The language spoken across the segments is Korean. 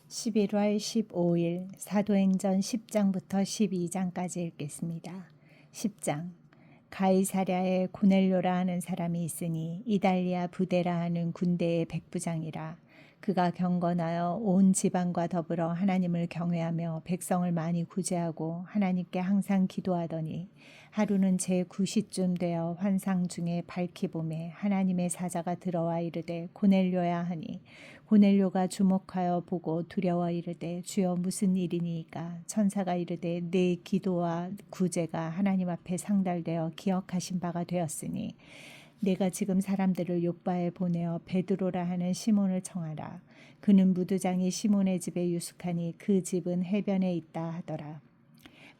11월 15일 사도행전 10장부터 12장까지 읽겠습니다. 10장. 가이사랴에 고넬료라 하는 사람이 있으니 이달리아 부대라 하는 군대의 백부장이라. 그가 경건하여 온 지방과 더불어 하나님을 경외하며 백성을 많이 구제하고 하나님께 항상 기도하더니 하루는 제9시쯤 되어 환상 중에 밝히 보매 하나님의 사자가 들어와 이르되 고넬료야 하니 고넬료가 주목하여 보고 두려워 이르되 주여 무슨 일이니이까. 천사가 이르되 내 기도와 구제가 하나님 앞에 상달되어 기억하신 바가 되었으니 내가 지금 사람들을 욥바에 보내어 베드로라 하는 시몬을 청하라. 그는 무두장이 시몬의 집에 유숙하니 그 집은 해변에 있다 하더라.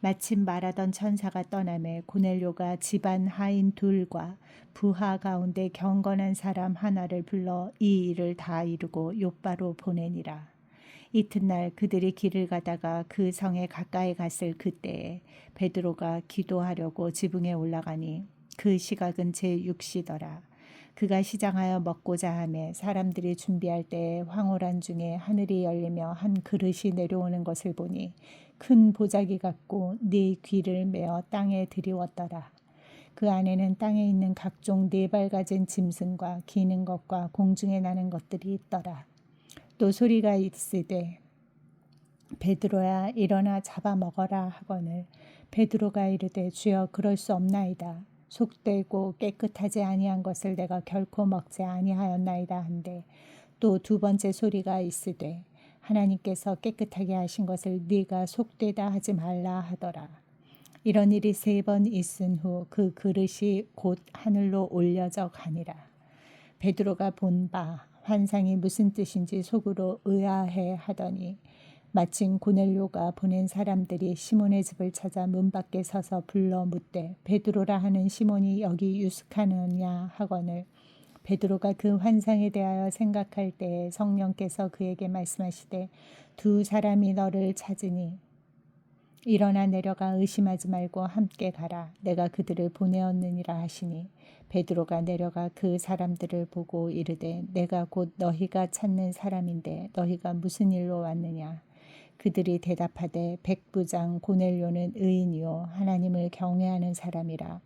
마침 말하던 천사가 떠나매 고넬료가 집안 하인 둘과 부하 가운데 경건한 사람 하나를 불러 이 일을 다 이루고 욥바로 보내니라. 이튿날 그들이 길을 가다가 그 성에 가까이 갔을 그때에 베드로가 기도하려고 지붕에 올라가니 그 시각은 제6시더라. 그가 시장하여 먹고자 하매 사람들이 준비할 때에 황홀한 중에 하늘이 열리며 한 그릇이 내려오는 것을 보니 큰 보자기 같고 네 귀를 메어 땅에 들이웠더라. 그 안에는 땅에 있는 각종 네 발 가진 짐승과 기는 것과 공중에 나는 것들이 있더라. 또 소리가 있으되 베드로야 일어나 잡아먹어라 하거늘 베드로가 이르되 주여 그럴 수 없나이다. 속되고 깨끗하지 아니한 것을 내가 결코 먹지 아니하였나이다 한데 또 두 번째 소리가 있으되 하나님께서 깨끗하게 하신 것을 네가 속되다 하지 말라 하더라. 이런 일이 3번 있은 후 그 그릇이 곧 하늘로 올려져 가니라. 베드로가 본 바 환상이 무슨 뜻인지 속으로 의아해 하더니 마침 고넬료가 보낸 사람들이 시몬의 집을 찾아 문 밖에 서서 불러 묻되 베드로라 하는 시몬이 여기 유숙하느냐 하거늘 베드로가 그 환상에 대하여 생각할 때에 성령께서 그에게 말씀하시되 두 사람이 너를 찾으니 일어나 내려가 의심하지 말고 함께 가라. 내가 그들을 보내었느니라 하시니 베드로가 내려가 그 사람들을 보고 이르되 내가 곧 너희가 찾는 사람인데 너희가 무슨 일로 왔느냐. 그들이 대답하되 백부장 고넬료는 의인이요 하나님을 경외하는 사람이라.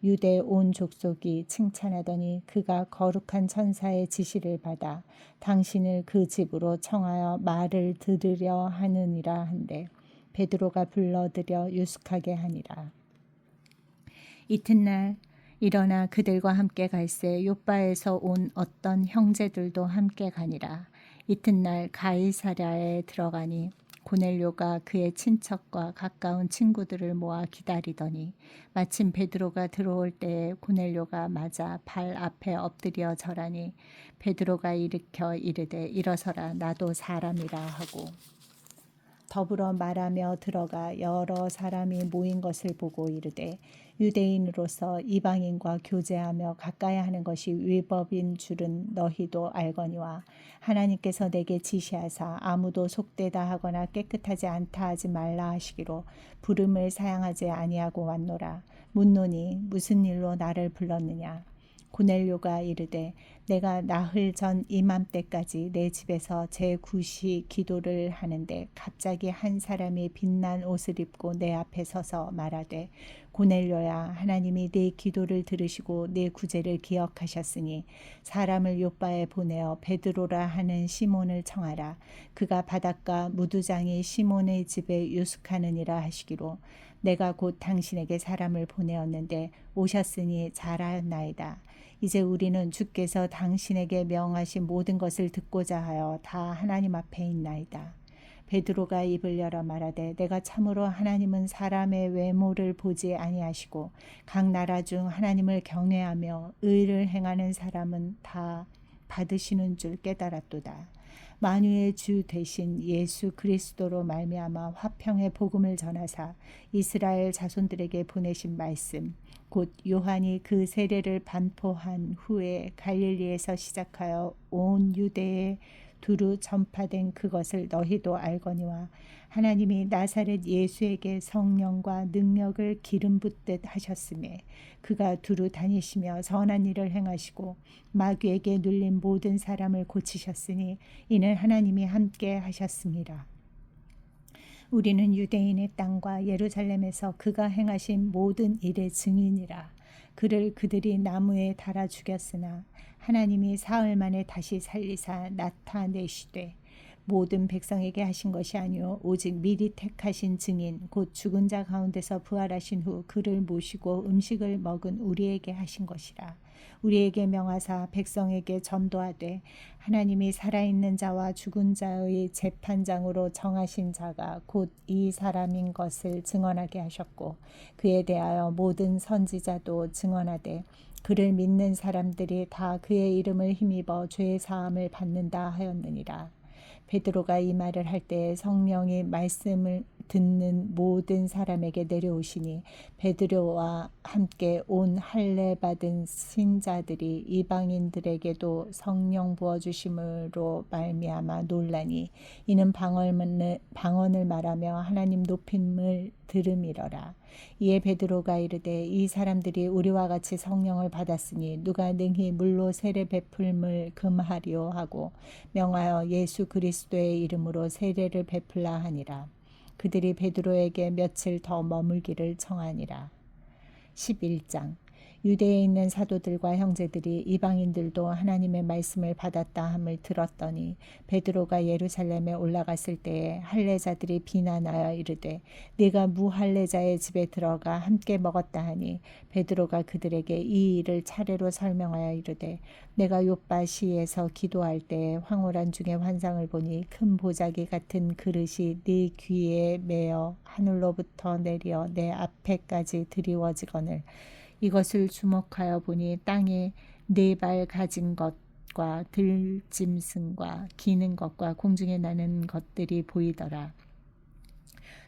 유대 온 족속이 칭찬하더니 그가 거룩한 천사의 지시를 받아 당신을 그 집으로 청하여 말을 들으려 하느니라 한데 베드로가 불러들여 유숙하게 하니라. 이튿날 일어나 그들과 함께 갈새 욥바에서 온 어떤 형제들도 함께 가니라. 이튿날 가이사랴에 들어가니 고넬료가 그의 친척과 가까운 친구들을 모아 기다리더니 마침 베드로가 들어올 때에 고넬료가 맞아 발 앞에 엎드려 절하니 베드로가 일으켜 이르되 일어서라 나도 사람이라 하고 더불어 말하며 들어가 여러 사람이 모인 것을 보고 이르되 유대인으로서 이방인과 교제하며 가까이 하는 것이 위법인 줄은 너희도 알거니와 하나님께서 내게 지시하사 아무도 속되다 하거나 깨끗하지 않다 하지 말라 하시기로 부름을 사양하지 아니하고 왔노라. 묻노니 무슨 일로 나를 불렀느냐. 고넬료가 이르되 내가 나흘 전 이맘때까지 내 집에서 제9시 기도를 하는데 갑자기 한 사람이 빛난 옷을 입고 내 앞에 서서 말하되 고넬료야 하나님이 네 기도를 들으시고 네 구제를 기억하셨으니 사람을 욥바에 보내어 베드로라 하는 시몬을 청하라. 그가 바닷가 무두장이 시몬의 집에 유숙하느니라 하시기로 내가 곧 당신에게 사람을 보내었는데 오셨으니 잘하였나이다. 이제 우리는 주께서 당신에게 명하신 모든 것을 듣고자 하여 다 하나님 앞에 있나이다. 베드로가 입을 열어 말하되 내가 참으로 하나님은 사람의 외모를 보지 아니하시고 각 나라 중 하나님을 경외하며 의를 행하는 사람은 다 받으시는 줄 깨달았도다. 만유의 주 되신 예수 그리스도로 말미암아 화평의 복음을 전하사 이스라엘 자손들에게 보내신 말씀 곧 요한이 그 세례를 반포한 후에 갈릴리에서 시작하여 온 유대에 두루 전파된 그것을 너희도 알거니와 하나님이 나사렛 예수에게 성령과 능력을 기름 붓듯 하셨음에 그가 두루 다니시며 선한 일을 행하시고 마귀에게 눌린 모든 사람을 고치셨으니 이는 하나님이 함께 하셨습니다. 우리는 유대인의 땅과 예루살렘에서 그가 행하신 모든 일의 증인이라. 그를 그들이 나무에 달아 죽였으나 하나님이 사흘 만에 다시 살리사 나타내시되 모든 백성에게 하신 것이 아니요 오직 미리 택하신 증인 곧 죽은 자 가운데서 부활하신 후 그를 모시고 음식을 먹은 우리에게 하신 것이라. 우리에게 명하사 백성에게 전도하되 하나님이 살아있는 자와 죽은 자의 재판장으로 정하신 자가 곧 이 사람인 것을 증언하게 하셨고 그에 대하여 모든 선지자도 증언하되 그를 믿는 사람들이 다 그의 이름을 힘입어 죄 사함을 받는다 하였느니라. 베드로가 이 말을 할 때 성령이 말씀을 듣는 모든 사람에게 내려오시니 베드로와 함께 온 할례 받은 신자들이 이방인들에게도 성령 부어 주심으로 말미암아 놀라니 이는 방언을 말하며 하나님 높임을 들음이러라. 이에 베드로가 이르되 이 사람들이 우리와 같이 성령을 받았으니 누가 능히 물로 세례 베풀음을 금하리요 하고 명하여 예수 그리스도의 이름으로 세례를 베풀라 하니라. 그들이 베드로에게 며칠 더 머물기를 청하니라. 11장 유대에 있는 사도들과 형제들이 이방인들도 하나님의 말씀을 받았다 함을 들었더니 베드로가 예루살렘에 올라갔을 때에 할례자들이 비난하여 이르되 네가 무할례자의 집에 들어가 함께 먹었다 하니 베드로가 그들에게 이 일을 차례로 설명하여 이르되 내가 욥바시에서 기도할 때에 황홀한 중에 환상을 보니 큰 보자기 같은 그릇이 네 귀에 매어 하늘로부터 내려 내 앞에까지 드리워지거늘 이것을 주목하여 보니 땅에 4발 가진 것과 들짐승과 기는 것과 공중에 나는 것들이 보이더라.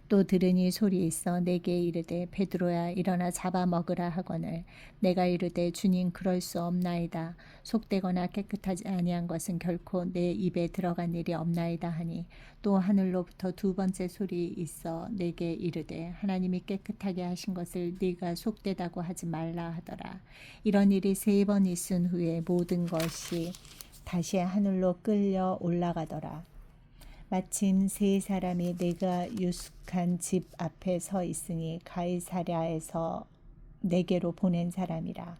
또 들으니 소리 있어 내게 이르되 베드로야 일어나 잡아먹으라 하거늘 내가 이르되 주님 그럴 수 없나이다. 속되거나 깨끗하지 아니한 것은 결코 내 입에 들어간 일이 없나이다 하니 또 하늘로부터 2번째 소리 있어 내게 이르되 하나님이 깨끗하게 하신 것을 네가 속되다고 하지 말라 하더라. 이런 일이 3번 있은 후에 모든 것이 다시 하늘로 끌려 올라가더라. 마침 3사람이 내가 유숙한 집 앞에 서 있으니 가이사랴에서 내게로 보낸 사람이라.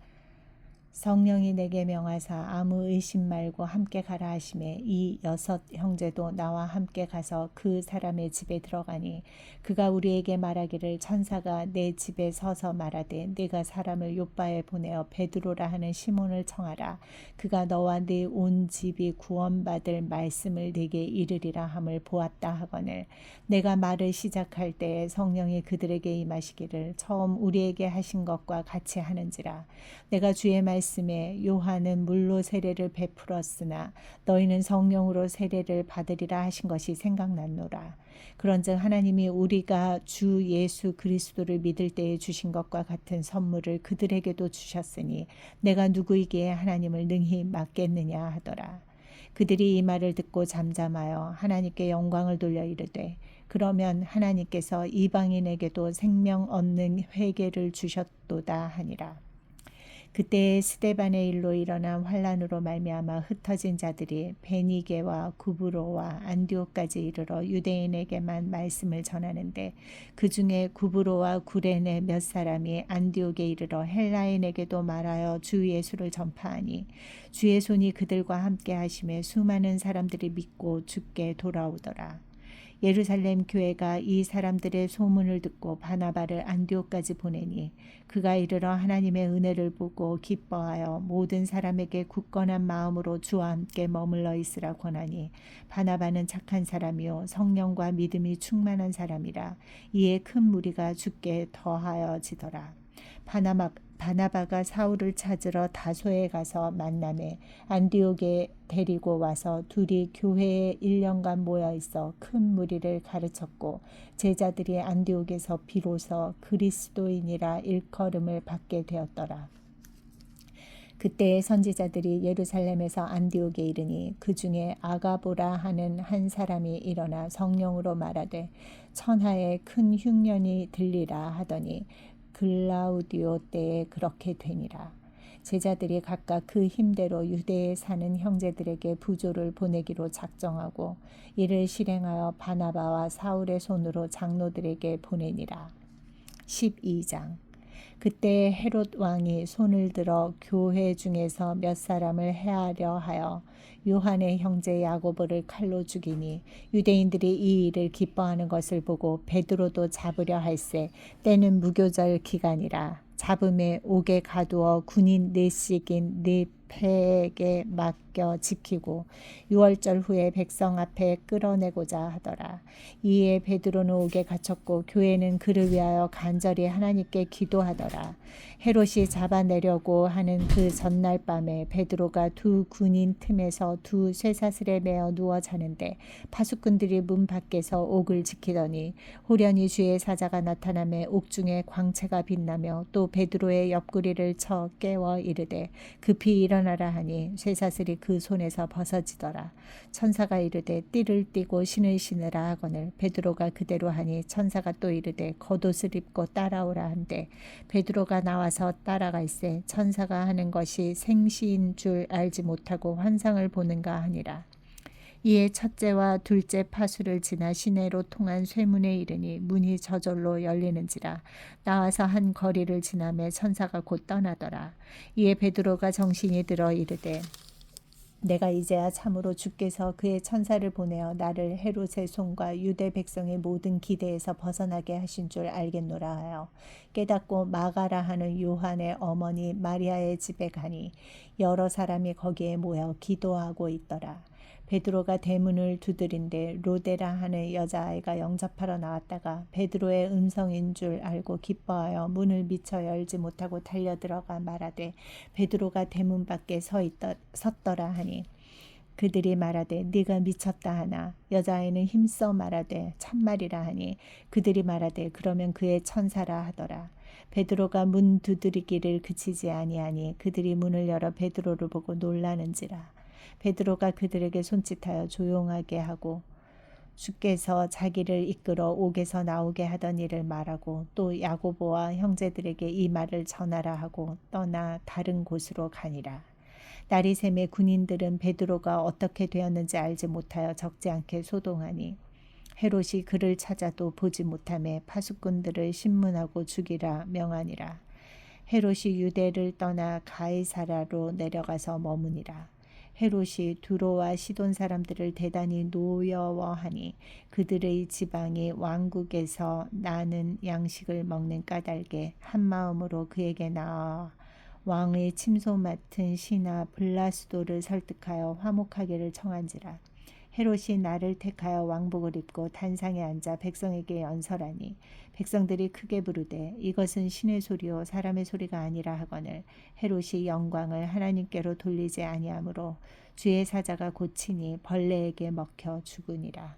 성령이 내게 명하사 아무 의심 말고 함께 가라 하시매 이 6 형제도 나와 함께 가서 그 사람의 집에 들어가니 그가 우리에게 말하기를 천사가 내 집에 서서 말하되 네가 사람을 욥바에 보내어 베드로라 하는 시몬을 청하라. 그가 너와 네 온 집이 구원받을 말씀을 네게 이르리라 함을 보았다 하거늘 내가 말을 시작할 때에 성령이 그들에게 임하시기를 처음 우리에게 하신 것과 같이 하는지라. 내가 주의 말씀에 요한은 물로 세례를 베풀었으나 너희는 성령으로 세례를 받으리라 하신 것이 생각났노라. 그런즉 하나님이 우리가 주 예수 그리스도를 믿을 때에 주신 것과 같은 선물을 그들에게도 주셨으니 내가 누구이기에 하나님을 능히 맡겠느냐 하더라. 그들이 이 말을 듣고 잠잠하여 하나님께 영광을 돌려 이르되 그러면 하나님께서 이방인에게도 생명 얻는 회개를 주셨도다 하니라. 그때 스데반의 일로 일어난 환란으로 말미암아 흩어진 자들이 베니게와 구브로와 안디옥까지 이르러 유대인에게만 말씀을 전하는데 그 중에 구브로와 구레네 몇 사람이 안디옥에 이르러 헬라인에게도 말하여 주 예수를 전파하니 주의 손이 그들과 함께 하심에 수많은 사람들이 믿고 주께 돌아오더라. 예루살렘 교회가 이 사람들의 소문을 듣고 바나바를 안디옥까지 보내니 그가 이르러 하나님의 은혜를 보고 기뻐하여 모든 사람에게 굳건한 마음으로 주와 함께 머물러 있으라 권하니 바나바는 착한 사람이요 성령과 믿음이 충만한 사람이라. 이에 큰 무리가 주께 더하여지더라. 바나바가 사울을 찾으러 다소에 가서 만남에 안디옥에 데리고 와서 둘이 교회에 1년간 모여 있어 큰 무리를 가르쳤고 제자들이 안디옥에서 비로소 그리스도인이라 일컬음을 받게 되었더라. 그때의 선지자들이 예루살렘에서 안디옥에 이르니 그 중에 아가보라 하는 한 사람이 일어나 성령으로 말하되 천하에 큰 흉년이 들리라 하더니 글라우디오 때에 그렇게 되니라. 제자들이 각각 그 힘대로 유대에 사는 형제들에게 부조를 보내기로 작정하고 이를 실행하여 바나바와 사울의 손으로 장로들에게 보내니라. 12장. 그때 헤롯 왕이 손을 들어 교회 중에서 몇 사람을 해하려 하여 요한의 형제 야고보를 칼로 죽이니 유대인들이 이 일을 기뻐하는 것을 보고 베드로도 잡으려 할세 때는 무교절 기간이라. 잡음에 옥에 가두어 군인 넷씩인 네 패에게 맡겨 지키고 6월절 후에 백성 앞에 끌어내고자 하더라. 이에 베드로는 옥에 갇혔고 교회는 그를 위하여 간절히 하나님께 기도하더라. 헤롯이 잡아내려고 하는 그 전날 밤에 베드로가 두 군인 틈에서 두 쇠사슬에 매어 누워 자는데 파수꾼들이 문 밖에서 옥을 지키더니 호련히 주의 사자가 나타나매 옥중에 광채가 빛나며 또 베드로의 옆구리를 쳐 깨워 이르되 급히 일어나라 하니 쇠사슬이 그 손에서 벗어지더라. 천사가 이르되 띠를 띠고 신을 신으라 하거늘 베드로가 그대로 하니 천사가 또 이르되 겉옷을 입고 따라오라 한데 베드로가 나와서 따라갈새 천사가 하는 것이 생시인 줄 알지 못하고 환상을 보는가 하니라. 이에 첫째와 둘째 파수를 지나 시내로 통한 쇠문에 이르니 문이 저절로 열리는지라. 나와서 한 거리를 지나매 천사가 곧 떠나더라. 이에 베드로가 정신이 들어 이르되 내가 이제야 참으로 주께서 그의 천사를 보내어 나를 헤롯의 손과 유대 백성의 모든 기대에서 벗어나게 하신 줄 알겠노라 하여 깨닫고 마가라 하는 요한의 어머니 마리아의 집에 가니 여러 사람이 거기에 모여 기도하고 있더라. 베드로가 대문을 두드린데 로데라 하는 여자아이가 영접하러 나왔다가 베드로의 음성인 줄 알고 기뻐하여 문을 미처 열지 못하고 달려들어가 말하되 베드로가 대문 밖에 섰더라 하니 그들이 말하되 네가 미쳤다 하나 여자아이는 힘써 말하되 참말이라 하니 그들이 말하되 그러면 그의 천사라 하더라. 베드로가 문 두드리기를 그치지 아니하니 그들이 문을 열어 베드로를 보고 놀라는지라. 베드로가 그들에게 손짓하여 조용하게 하고 주께서 자기를 이끌어 옥에서 나오게 하던 일을 말하고 또 야고보와 형제들에게 이 말을 전하라 하고 떠나 다른 곳으로 가니라. 날이 새매 군인들은 베드로가 어떻게 되었는지 알지 못하여 적지 않게 소동하니 헤롯이 그를 찾아도 보지 못하매 파수꾼들을 신문하고 죽이라 명하니라. 헤롯이 유대를 떠나 가이사라로 내려가서 머무니라. 헤롯이 두로와 시돈 사람들을 대단히 노여워하니 그들의 지방이 왕국에서 나는 양식을 먹는 까닭에 한 마음으로 그에게 나와 왕의 침소 맡은 시나 블라스도를 설득하여 화목하기를 청한지라. 헤롯이 나를 택하여 왕복을 입고 단상에 앉아 백성에게 연설하니 백성들이 크게 부르되 이것은 신의 소리요 사람의 소리가 아니라 하거늘 헤롯이 영광을 하나님께로 돌리지 아니하므로 주의 사자가 고치니 벌레에게 먹혀 죽으니라.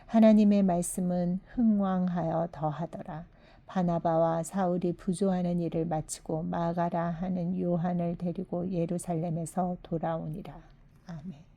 하나님의 말씀은 흥왕하여 더하더라. 바나바와 사울이 부조하는 일을 마치고 마가라 하는 요한을 데리고 예루살렘에서 돌아오니라. 아멘.